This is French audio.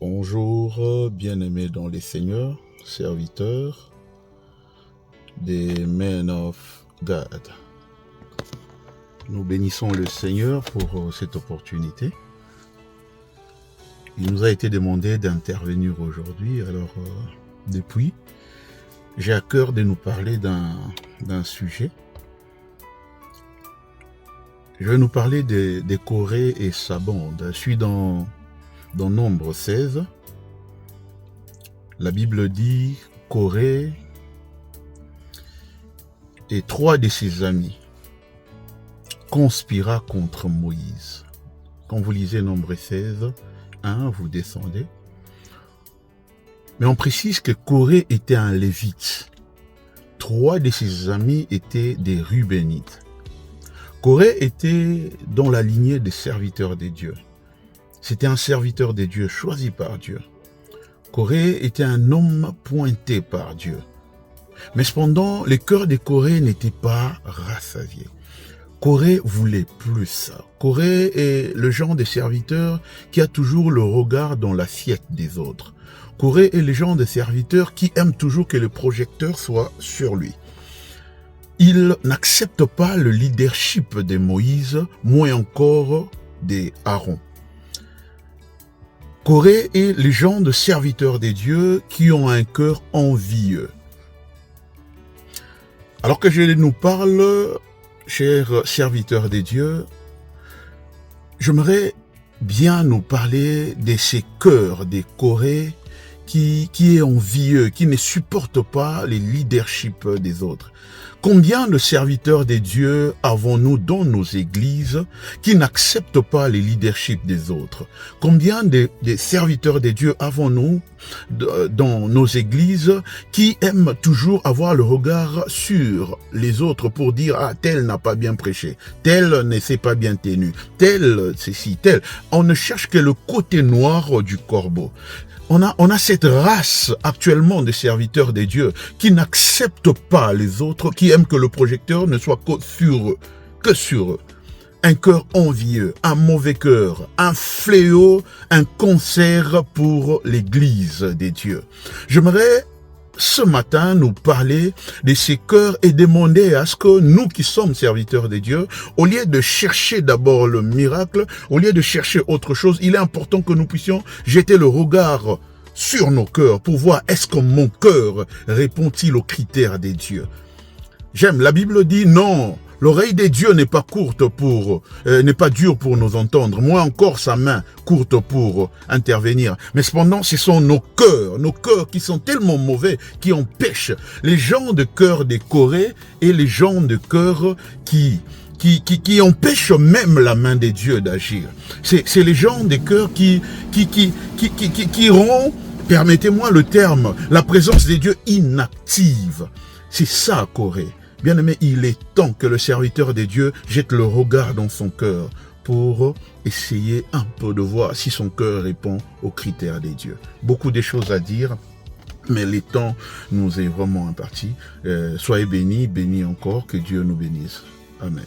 Bonjour, bien-aimés dans les seigneurs, serviteurs des Men of God. Nous bénissons le Seigneur pour cette opportunité. Il nous a été demandé d'intervenir aujourd'hui. Alors, depuis, j'ai à cœur de nous parler d'un sujet. Je vais nous parler des Corée et sa bande. Je suis dans Nombre 16. La Bible dit Corée et 3 de ses amis conspira contre Moïse. Quand vous lisez Nombre 16, 1, vous descendez. Mais on précise que Corée était un Lévite. 3 de ses amis étaient des Rubénites. Corée était dans la lignée des serviteurs des dieux. C'était un serviteur des dieux choisi par Dieu. Corée était un homme pointé par Dieu. Mais cependant, le cœur de Corée n'était pas rassasié. Corée voulait plus. Corée est le genre de serviteur qui a toujours le regard dans l'assiette des autres. Corée est le genre de serviteur qui aime toujours que le projecteur soit sur lui. Il n'accepte pas le leadership de Moïse, moins encore d'Aaron. Corée est le genre de serviteurs des dieux qui ont un cœur envieux. Alors que je nous parle, chers serviteurs des dieux, j'aimerais bien nous parler de ces cœurs des Corée qui est envieux, qui ne supporte pas les leaderships des autres. Combien de serviteurs des dieux avons-nous dans nos églises qui n'acceptent pas les leaderships des autres? Combien de serviteurs des dieux avons-nous dans nos églises qui aiment toujours avoir le regard sur les autres pour dire « Ah, tel n'a pas bien prêché, tel ne s'est pas bien tenu, tel ceci, tel ». On ne cherche que le côté noir du corbeau. On a cette race actuellement de serviteurs des dieux qui n'acceptent pas les autres, qui aiment que le projecteur ne soit que sur eux. Un cœur envieux, un mauvais cœur, un fléau, un cancer pour l'église des dieux. J'aimerais ce matin nous parler de ces cœurs et demander à ce que nous qui sommes serviteurs des dieux, au lieu de chercher d'abord le miracle, au lieu de chercher autre chose, il est important que nous puissions jeter le regard sur nos cœurs pour voir est-ce que mon cœur répond-il aux critères des dieux. J'aime, la Bible dit non. L'oreille des dieux n'est pas n'est pas dure pour nous entendre, moins encore sa main courte pour intervenir. Mais cependant, ce sont nos cœurs qui sont tellement mauvais, qui empêchent les gens de cœur des Corée et les gens de cœur qui empêchent même la main des dieux d'agir. C'est les gens des cœurs qui rendent, permettez-moi le terme, la présence des dieux inactive. C'est ça, Corée. Bien-aimé, il est temps que le serviteur des dieux jette le regard dans son cœur pour essayer un peu de voir si son cœur répond aux critères des dieux. Beaucoup de choses à dire, mais le temps nous est vraiment imparti. Soyez bénis encore, que Dieu nous bénisse. Amen.